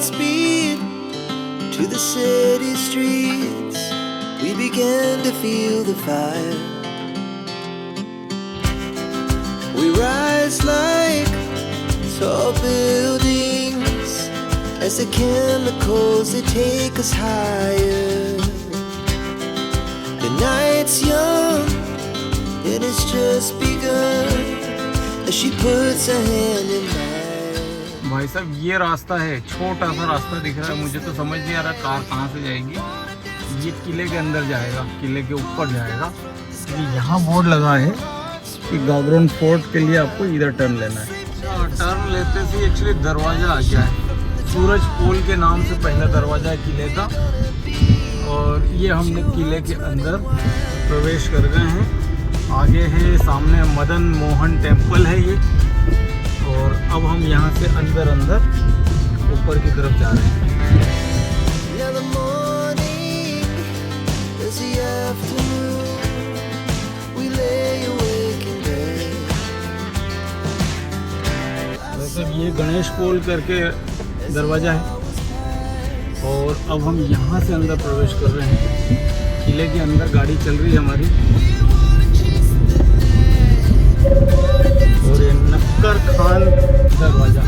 speed to the city streets. We began to feel the fire. We rise like tall buildings as the chemicals they take us higher. The night's young and it's just begun as she puts her hand in mine. भाई साहब ये रास्ता है, छोटा सा रास्ता दिख रहा है, मुझे तो समझ नहीं आ रहा कार कहाँ से जाएगी। ये किले के अंदर जाएगा, किले के ऊपर जाएगा। ये यहाँ बोर्ड लगा है कि गागरोन फोर्ट के लिए आपको इधर टर्न लेना है। टर्न लेते से एक्चुअली दरवाज़ा आ गया है, सूरज पोल के नाम से पहला दरवाज़ा है किले का। और ये हमने किले के अंदर प्रवेश कर गए हैं। आगे है सामने मदन मोहन टेम्पल है ये। और अब हम यहाँ से अंदर ऊपर की तरफ जा रहे हैं। मतलब ये गणेश पोल करके दरवाज़ा है। और अब हम यहाँ से अंदर प्रवेश कर रहे हैं। किले के अंदर गाड़ी चल रही है हमारी। और ये नक्कर खान दरवाज़ा।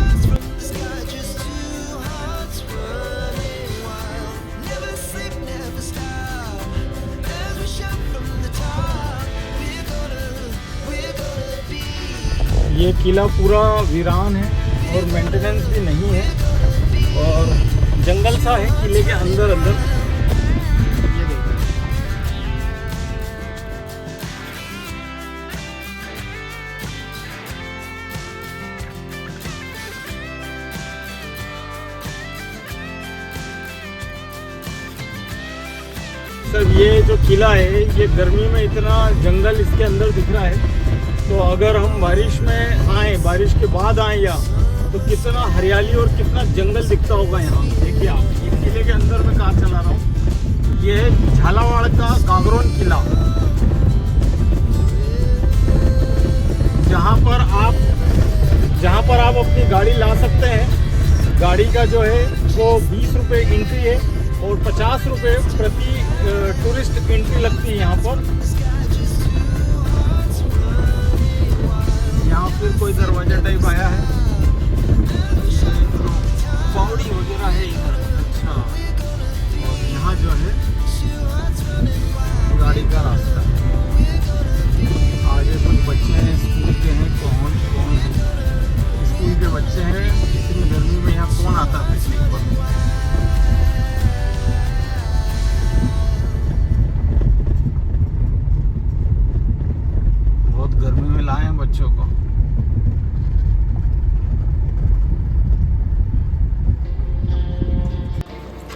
ये किला पूरा वीरान है और मेंटेनेंस भी नहीं है और जंगल सा है किले के अंदर। सर ये जो किला है ये गर्मी में इतना जंगल इसके अंदर दिख रहा है, तो अगर हम बारिश में आए, बारिश के बाद आए या तो कितना हरियाली और कितना जंगल दिखता होगा यहाँ। देखिए आप, ये किले के अंदर मैं कार चला रहा हूँ। ये है झालावाड़ का गागरोन किला, जहाँ पर आप अपनी गाड़ी ला सकते हैं। गाड़ी का जो है वो 20 रुपये एंट्री है और 50 रुपये प्रति टूरिस्ट एंट्री लगती है यहाँ पर। यहाँ फिर कोई दरवाजा टाइप आया है, पौड़ी वगैरह है इधर। अच्छा, और यहाँ जो है गाड़ी का रास्ता है। आगे कुछ बच्चे हैं, स्कूल के हैं। कौन स्कूल के बच्चे हैं। इतनी गर्मी में यहाँ कौन आता है पिकनिक पर। बहुत गर्मी में लाए हैं बच्चों को।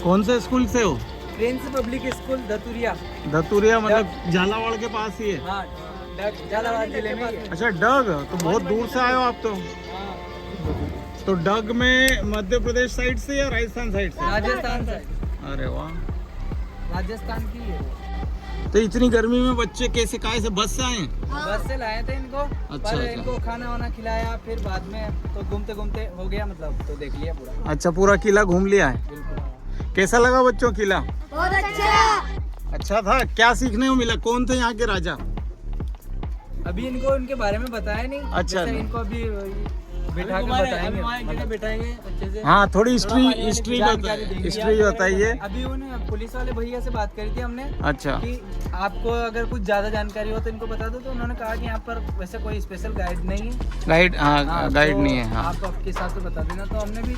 कौन से स्कूल से हो? Prince Public School Dhaturia. Dhaturia मतलब झालावाड़ के पास ही है। हाँ, झालावाड़ जिले में। अच्छा, डग तो बहुत दूर से आए हो आप तो। तो डग में मध्य प्रदेश साइड से या राजस्थान साइड से? राजस्थान से। अरे वाह, राजस्थान की है। तो इतनी गर्मी में बच्चे कैसे से बस से आए? बस से लाए थे इनको। अच्छा। इनको खाना वाना खिलाया, फिर बाद में तो घूमते घूमते हो गया, मतलब तो देख लिया पूरा। अच्छा, पूरा किला घूम लिया है। बिल्कुल। कैसा लगा बच्चों किला? बहुत अच्छा। अच्छा था। क्या सीखने को मिला? कौन थे यहाँ के राजा? अभी इनको उनके बारे में बताया नहीं। अच्छा, इनको अभी बैठा के बैठाएंगे अच्छे से। हाँ, थोड़ी हिस्ट्री बताइए। अभी उन्हें पुलिस वाले भैया से बात करी थी हमने। अच्छा, कि आपको अगर कुछ ज्यादा जानकारी हो तो इनको बता दो। तो उन्होंने कहा कि यहाँ पर वैसे कोई स्पेशल गाइड नहीं है। गाइड नहीं है। हाँ, आप आपके हिसाब से बता देना। तो हमने भी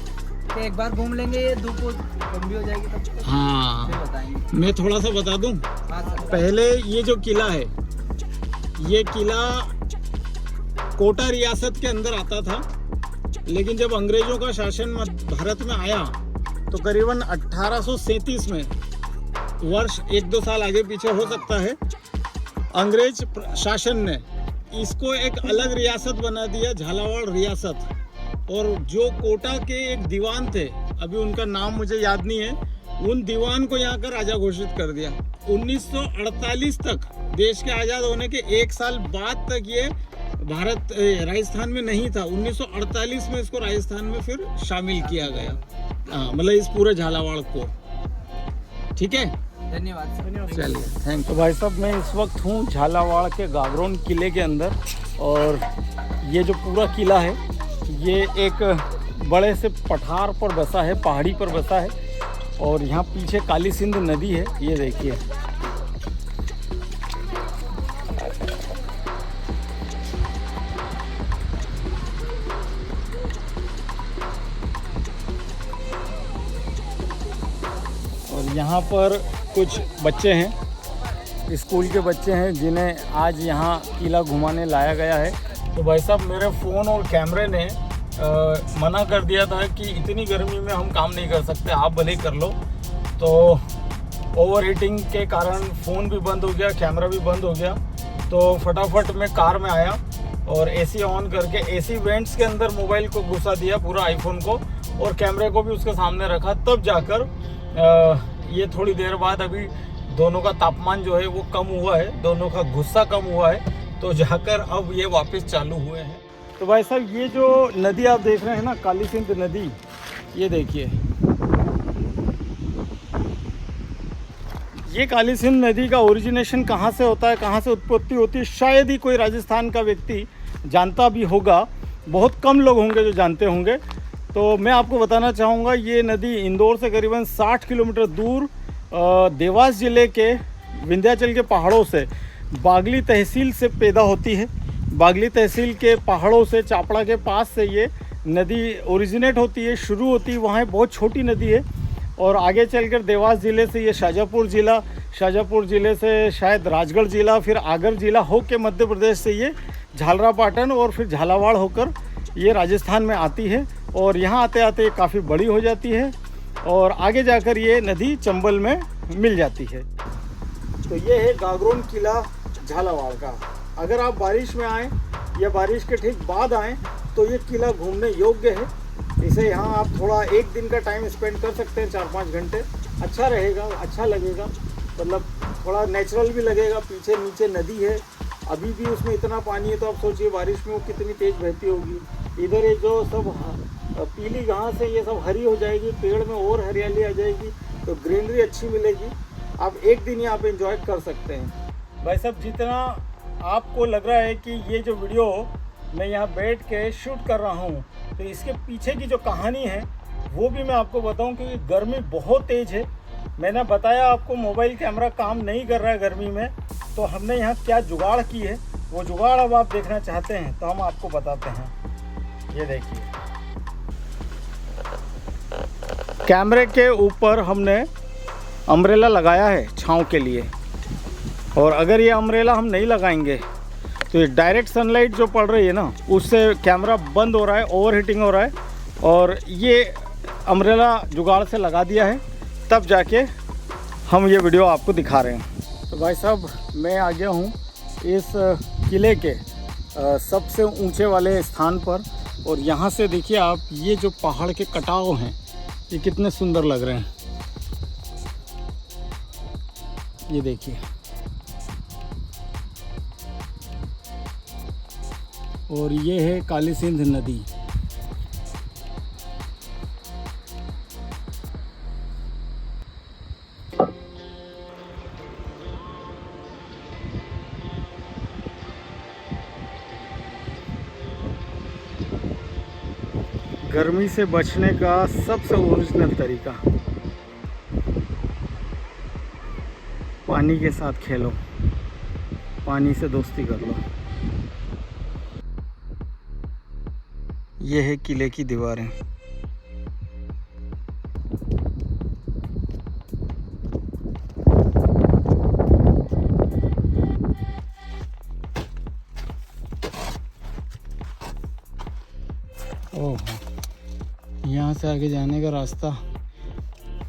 कि एक बार घूम लेंगे, ये धूप कम भी हो जाएगी तब। हाँ, फिर बताएंगे। मैं थोड़ा सा बता दूं। हाँ सर। पहले ये जो किला है, ये किला कोटा रियासत के अंदर आता था, लेकिन जब अंग्रेजों का शासन भारत में आया तो करीबन 1837 में, वर्ष 1-2 साल आगे पीछे हो सकता है, अंग्रेज शासन ने इसको एक अलग रियासत बना दिया, झालावाड़ रियासत। और जो कोटा के एक दीवान थे, अभी उनका नाम मुझे याद नहीं है, उन दीवान को यहाँ का राजा घोषित कर दिया। 1948 तक, देश के आज़ाद होने के 1 साल बाद तक ये राजस्थान में नहीं था। 1948 में इसको राजस्थान में फिर शामिल किया गया। हाँ, मतलब इस पूरे झालावाड़ को। ठीक है, धन्यवाद सर। चलिए, थैंक यू। तो भाई साहब, मैं इस वक्त हूँ झालावाड़ के गागरोन किले के अंदर, और ये जो पूरा किला है ये एक बड़े से पठार पर बसा है, पहाड़ी पर बसा है, और यहाँ पीछे काली सिंध नदी है, ये देखिए। और यहाँ पर कुछ बच्चे हैं, स्कूल के बच्चे हैं, जिन्हें आज यहाँ किला घुमाने लाया गया है। तो भाई साहब, मेरे फ़ोन और कैमरे ने मना कर दिया था कि इतनी गर्मी में हम काम नहीं कर सकते, आप भले ही कर लो। तो ओवर हीटिंग के कारण फ़ोन भी बंद हो गया, कैमरा भी बंद हो गया। तो फटाफट मैं कार में आया और एसी ऑन करके एसी वेंट्स के अंदर मोबाइल को घुसा दिया, पूरा आईफोन को, और कैमरे को भी उसके सामने रखा। तब जाकर ये थोड़ी देर बाद अभी दोनों का तापमान जो है वो कम हुआ है, दोनों का गुस्सा कम हुआ है, तो जाकर अब ये वापस चालू हुए हैं। तो भाई साहब, ये जो नदी आप देख रहे हैं ना, काली सिंध नदी, ये देखिए, ये काली सिंध नदी का ओरिजिनेशन कहाँ से होता है, कहाँ से उत्पत्ति होती है, शायद ही कोई राजस्थान का व्यक्ति जानता भी होगा, बहुत कम लोग होंगे जो जानते होंगे। तो मैं आपको बताना चाहूँगा, ये नदी इंदौर से करीबन 60 किलोमीटर दूर देवास ज़िले के विंध्याचल के पहाड़ों से बागली तहसील से पैदा होती है। बागली तहसील के पहाड़ों से, चापड़ा के पास से ये नदी ओरिजिनेट होती है, शुरू होती है। वहाँ बहुत छोटी नदी है, और आगे चलकर देवास ज़िले से ये शाजापुर ज़िले से शायद राजगढ़ ज़िला, फिर आगर ज़िला होकर मध्य प्रदेश से ये झालरापाटन और फिर झालावाड़ होकर ये राजस्थान में आती है, और यहाँ आते आते ये काफ़ी बड़ी हो जाती है, और आगे जाकर ये नदी चंबल में मिल जाती है। तो ये है गागरोन किला झालावाड़ का। अगर आप बारिश में आएँ या बारिश के ठीक बाद आएँ तो ये किला घूमने योग्य है। इसे यहाँ आप थोड़ा एक दिन का टाइम स्पेंड कर सकते हैं, 4-5 घंटे। अच्छा रहेगा, अच्छा लगेगा, मतलब थोड़ा नेचुरल भी लगेगा। पीछे नीचे नदी है, अभी भी उसमें इतना पानी है, तो आप सोचिए बारिश में वो कितनी तेज़ बहती होगी। इधर ये जो सब पीली घास है ये सब हरी हो जाएगी, पेड़ में और हरियाली आ जाएगी, तो ग्रीनरी अच्छी मिलेगी। आप एक दिन यहाँ पे एंजॉय कर सकते हैं। भाई साहब, जितना आपको लग रहा है कि ये जो वीडियो मैं यहाँ बैठ के शूट कर रहा हूँ, तो इसके पीछे की जो कहानी है वो भी मैं आपको बताऊँ, क्योंकि गर्मी बहुत तेज़ है। मैंने बताया आपको मोबाइल कैमरा काम नहीं कर रहा है गर्मी में, तो हमने यहाँ क्या जुगाड़ की है, वो जुगाड़ अब आप देखना चाहते हैं तो हम आपको बताते हैं। ये देखिए, कैमरे के ऊपर हमने अम्ब्रेला लगाया है छांव के लिए, और अगर ये अम्ब्रेला हम नहीं लगाएंगे तो ये डायरेक्ट सनलाइट जो पड़ रही है ना, उससे कैमरा बंद हो रहा है, ओवर हीटिंग हो रहा है। और ये अम्ब्रेला जुगाड़ से लगा दिया है, तब जाके हम ये वीडियो आपको दिखा रहे हैं। तो भाई साहब, मैं आ गया हूँ इस किले के सबसे ऊंचे वाले स्थान पर, और यहाँ से देखिए आप, ये जो पहाड़ के कटाव हैं ये कितने सुंदर लग रहे हैं। ये देखिए, और ये है काली सिंध नदी। गर्मी से बचने का सबसे ओरिजिनल तरीका, पानी के साथ खेलो, पानी से दोस्ती कर लो। ये है किले की दीवारें। ओह, यहाँ से आगे जाने का रास्ता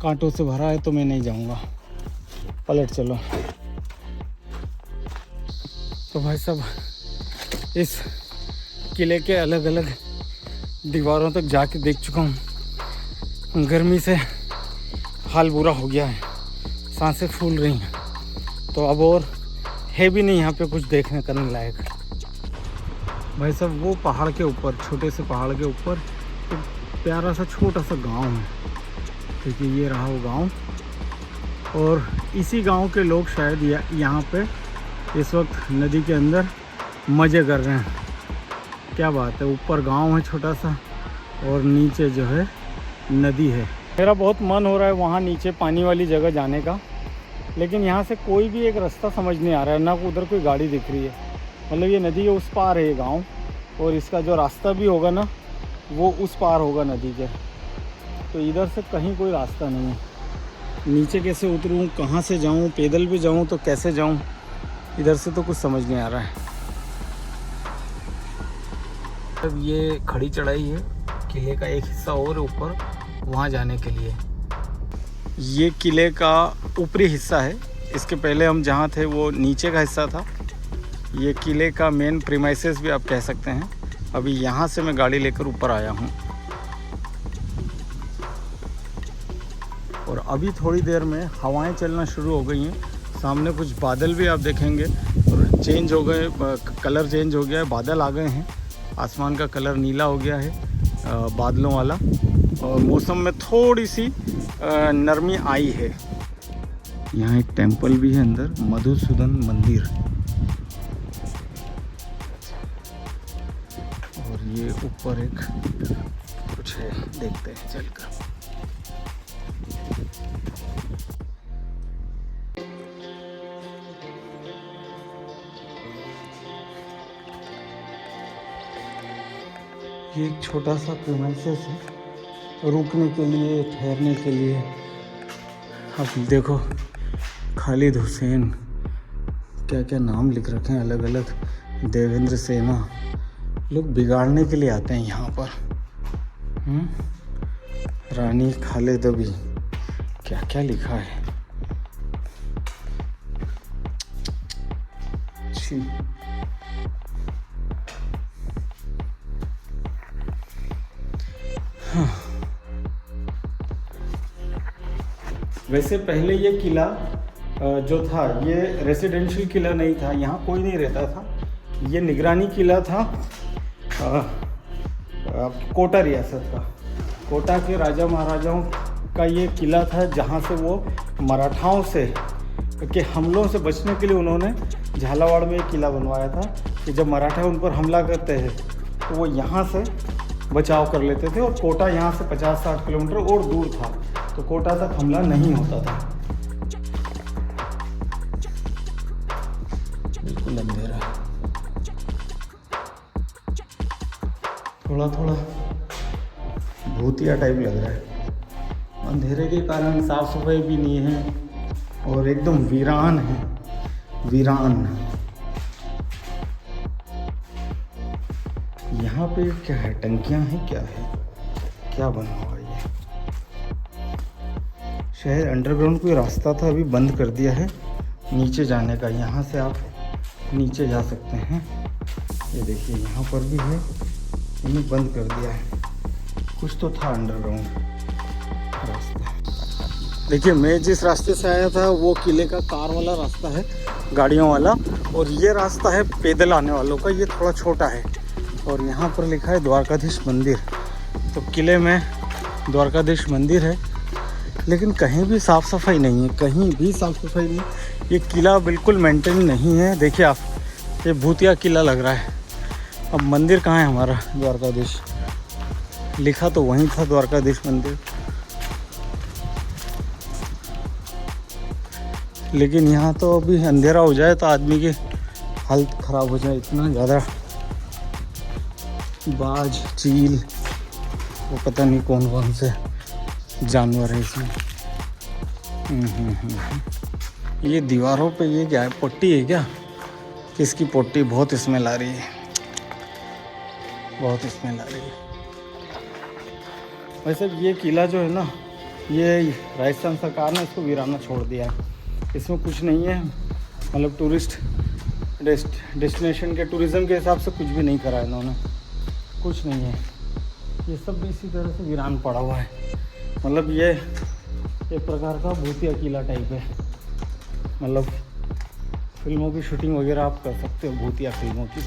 कांटों से भरा है, तो मैं नहीं जाऊँगा, पलट चलो। तो भाई साहब, इस किले के अलग अलग दीवारों तक जाके देख चुका हूँ। गर्मी से हाल बुरा हो गया है, सांसें फूल रही हैं, तो अब और है भी नहीं यहाँ पे कुछ देखने करने लायक। भाई साहब वो पहाड़ के ऊपर, छोटे से पहाड़ के ऊपर एक प्यारा सा छोटा सा गांव है। देखिए ये रहा वो गांव, और इसी गांव के लोग शायद यहाँ पे इस वक्त नदी के अंदर मज़े कर रहे हैं। क्या बात है, ऊपर गांव है छोटा सा और नीचे जो है नदी है। मेरा बहुत मन हो रहा है वहाँ नीचे पानी वाली जगह जाने का, लेकिन यहाँ से कोई भी एक रास्ता समझ नहीं आ रहा है, ना उधर कोई गाड़ी दिख रही है। मतलब ये नदी के उस पार है ये गांव, और इसका जो रास्ता भी होगा ना वो उस पार होगा नदी के, तो इधर से कहीं कोई रास्ता नहीं है। नीचे कैसे उतरूँ, कहाँ से जाऊँ, पैदल भी जाऊँ तो कैसे जाऊँ, इधर से तो कुछ समझ नहीं आ रहा है। अब ये खड़ी चढ़ाई है, किले का एक हिस्सा और ऊपर वहाँ जाने के लिए। ये किले का ऊपरी हिस्सा है, इसके पहले हम जहाँ थे वो नीचे का हिस्सा था। ये किले का मेन प्रीमाइसेस भी आप कह सकते हैं। अभी यहाँ से मैं गाड़ी लेकर ऊपर आया हूँ, और अभी थोड़ी देर में हवाएं चलना शुरू हो गई हैं। सामने कुछ बादल भी आप देखेंगे और चेंज हो गए, कलर चेंज हो गया है, बादल आ गए हैं, आसमान का कलर नीला हो गया है बादलों वाला, और मौसम में थोड़ी सी नरमी आई है। यहाँ एक टेंपल भी है अंदर, मधुसूदन मंदिर, और ये ऊपर एक कुछ है, देखते हैं चलकर। ये एक छोटा सा प्रीमाइसेस है रुकने के लिए, ठहरने के लिए। अब देखो खालिद हुसैन, क्या क्या नाम लिख रखे हैं अलग अलग, देवेंद्र सेना, लोग बिगाड़ने के लिए आते हैं यहाँ पर। रानी खालिद अभी, क्या क्या लिखा है। छी, वैसे पहले ये किला जो था ये रेसिडेंशियल किला नहीं था, यहाँ कोई नहीं रहता था। ये निगरानी किला था कोटा रियासत का। कोटा के राजा महाराजाओं का ये किला था, जहाँ से वो मराठाओं से के हमलों से बचने के लिए उन्होंने झालावाड़ में एक किला बनवाया था कि जब मराठा उन पर हमला करते हैं तो वो यहाँ से बचाव कर लेते थे। और कोटा यहाँ से 50-60 किलोमीटर और दूर था, तो कोटा तक हमला नहीं होता था। बिल्कुल अंधेरा, थोड़ा थोड़ा भूतिया टाइप लग रहा है। अंधेरे के कारण साफ सफाई भी नहीं है और एकदम वीरान है, वीरान। यहाँ पे क्या है, टंकियाँ हैं, क्या है, क्या बना हुआ है ये? शायद अंडरग्राउंड कोई रास्ता था, अभी बंद कर दिया है नीचे जाने का। यहाँ से आप नीचे जा सकते हैं। ये देखिए यहाँ पर भी है, इन्हें बंद कर दिया है। कुछ तो था अंडरग्राउंड रास्ता। देखिए मैं जिस रास्ते से आया था वो किले का कार वाला रास्ता है, गाड़ियों वाला, और ये रास्ता है पैदल आने वालों का। ये थोड़ा छोटा है, और यहाँ पर लिखा है द्वारकाधीश मंदिर। तो किले में द्वारकाधीश मंदिर है, लेकिन कहीं भी साफ़ सफाई नहीं है, कहीं भी साफ़ सफाई नहीं। ये किला बिल्कुल मेंटेन नहीं है। देखिए आप, ये भूतिया किला लग रहा है। अब मंदिर कहाँ है हमारा? द्वारकाधीश लिखा तो वहीं था, द्वारकाधीश मंदिर, लेकिन यहाँ तो अभी अंधेरा हो जाए तो आदमी की हालत ख़राब हो जाए। इतना ज़्यादा बाज, चील, वो पता नहीं कौन कौन से जानवर है इसमें। ये दीवारों पे ये क्या है, पट्टी है क्या? किसकी पट्टी? बहुत स्मेल आ रही है, बहुत स्मेल आ रही है। वैसे ये किला जो है ना, ये राजस्थान सरकार ने इसको वीराना छोड़ दिया है। इसमें कुछ नहीं है, मतलब टूरिस्ट डेस्टिनेशन के टूरिज़्म के हिसाब से कुछ भी नहीं करा है इन्होंने, कुछ नहीं है। ये सब भी इसी तरह से वीरान पड़ा हुआ है। मतलब ये एक प्रकार का भूतिया किला टाइप है। मतलब फिल्मों की शूटिंग वगैरह आप कर सकते हो, भूतिया फिल्मों की।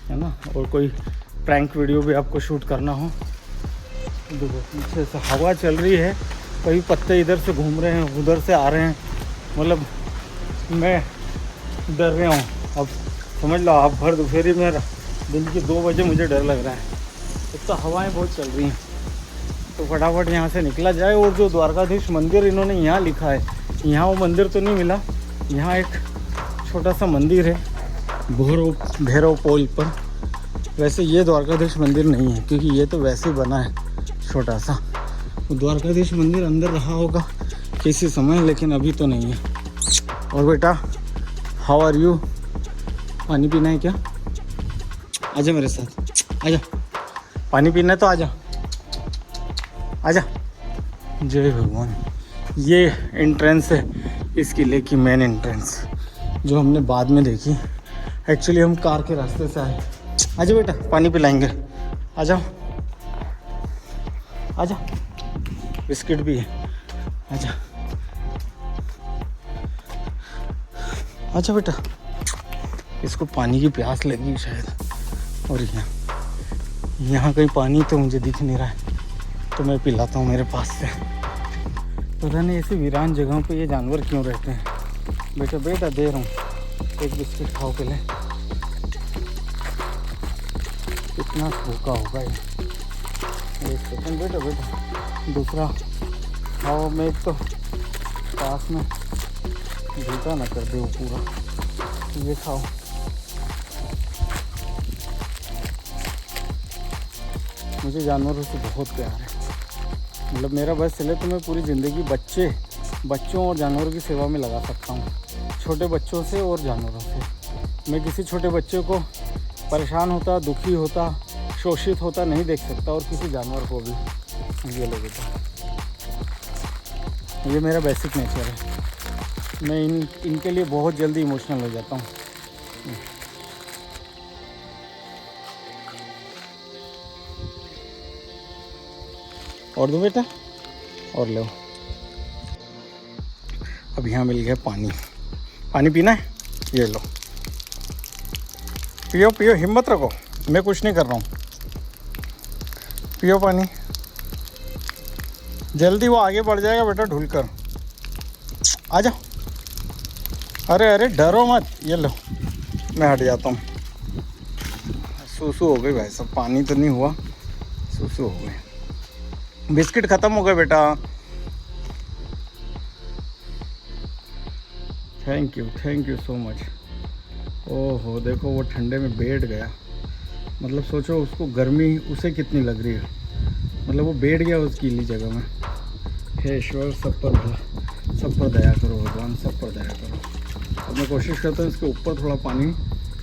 है ना, और कोई प्रैंक वीडियो भी आपको शूट करना हो। देखो पीछे से हवा चल रही है, कई पत्ते इधर से घूम रहे हैं, उधर से आ रहे हैं, मतलब मैं डर रहा हूँ। अब समझ लो आप, भर दोपहरी में दिन के 2 बजे मुझे डर लग रहा है, एक तो हवाएं बहुत चल रही हैं। तो फटाफट यहाँ से निकला जाए। और जो द्वारकाधीश मंदिर इन्होंने यहाँ लिखा है, यहाँ वो मंदिर तो नहीं मिला, यहाँ एक छोटा सा मंदिर है भैरव पोल पर। वैसे ये द्वारकाधीश मंदिर नहीं है, क्योंकि ये तो वैसे ही बना है छोटा सा। द्वारकाधीश मंदिर अंदर रहा होगा किसी समय, लेकिन अभी तो नहीं है। और बेटा हाउ आर यू? पानी पीना है क्या? आजा मेरे साथ, आजा, पानी पीना है तो आजा, आजा। जय भगवान। ये एंट्रेंस है इस किले की, मेन एंट्रेंस, जो हमने बाद में देखी। एक्चुअली हम कार के रास्ते से आए। आजा बेटा, पानी पिलाएंगे, आ जाओ, आजा, बिस्किट भी है, आजा, आजा बेटा। इसको पानी की प्यास लगी शायद। और यहाँ कहीं पानी तो मुझे दिख नहीं रहा है, तो मैं पिलाता हूँ मेरे पास से। पता नहीं ऐसी वीरान जगहों पे ये जानवर क्यों रहते हैं। बेटा बेटा दे रहा हूँ, एक बिस्किट खाओ के ले। कितना भूखा होगा ये। एक सेकंड बेटा, बेटा दूसरा खाओ। मैं एक तो पास में भूखा ना कर दे वो पूरा, ये खाओ। मुझे जानवरों से बहुत प्यार है, मतलब मेरा बस चले तो मैं पूरी ज़िंदगी बच्चों और जानवरों की सेवा में लगा सकता हूँ। छोटे बच्चों से और जानवरों से। मैं किसी छोटे बच्चे को परेशान होता, दुखी होता, शोषित होता नहीं देख सकता, और किसी जानवर को भी। ये लोग ये मेरा बेसिक नेचर है। मैं इनके लिए बहुत जल्दी इमोशनल हो जाता हूँ। और दो बेटा, और लो। अब यहाँ मिल गया पानी। पानी पीना है? ये लो, पियो पियो, हिम्मत रखो, मैं कुछ नहीं कर रहा हूँ। पियो पानी, जल्दी वो आगे बढ़ जाएगा बेटा, ढूल कर आ जाओ। अरे अरे डरो मत, ये लो, मैं हट जाता हूँ। सूसू हो गई भाई साहब, पानी तो नहीं हुआ, सूसू हो गई। बिस्किट ख़त्म हो गए बेटा। Thank you so much. ओहो देखो वो ठंडे में बैठ गया, मतलब सोचो उसको गर्मी उसे कितनी लग रही है, मतलब वो बैठ गया उस गीली जगह में। हे ईश्वर, सब पर दया करो भगवान, सब पर दया करो। अब मैं कोशिश करता हूँ इसके ऊपर थोड़ा पानी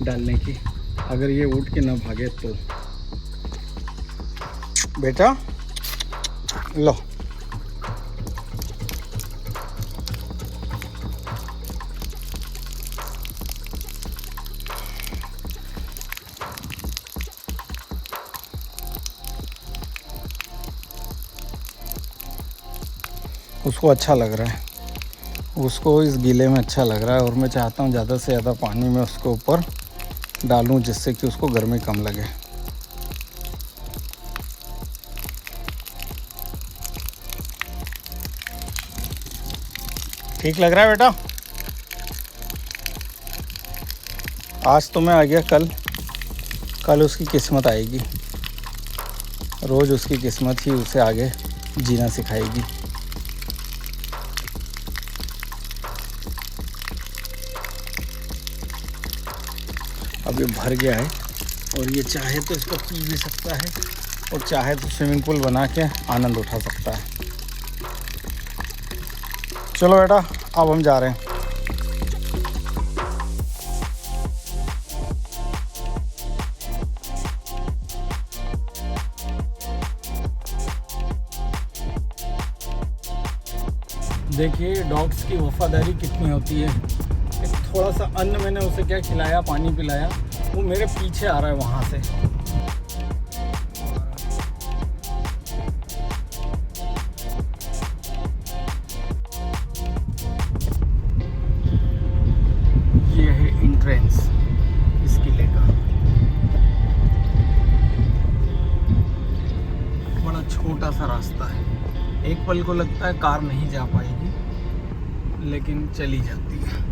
डालने की, अगर ये उठ के ना भागे तो। बेटा लो, उसको अच्छा लग रहा है, उसको इस गीले में अच्छा लग रहा है, और मैं चाहता हूँ ज़्यादा से ज़्यादा पानी में उसको ऊपर डालूँ, जिससे कि उसको गर्मी कम लगे। ठीक लग रहा है बेटा? आज तो मैं आ गया, कल उसकी किस्मत आएगी। रोज़ उसकी किस्मत ही उसे आगे जीना सिखाएगी। अब ये भर गया है, और ये चाहे तो इसको पी भी सकता है, और चाहे तो स्विमिंग पूल बना के आनंद उठा सकता है। चलो बेटा, अब हम जा रहे हैं। देखिए डॉग्स की वफादारी कितनी होती है। थोड़ा सा अन्न मैंने उसे क्या खिलाया, पानी पिलाया, वो मेरे पीछे आ रहा है वहाँ से। ये है एंट्रेंस इस किले का। एक पल को लगता है कार नहीं जा पाएगी, लेकिन चली जाती है।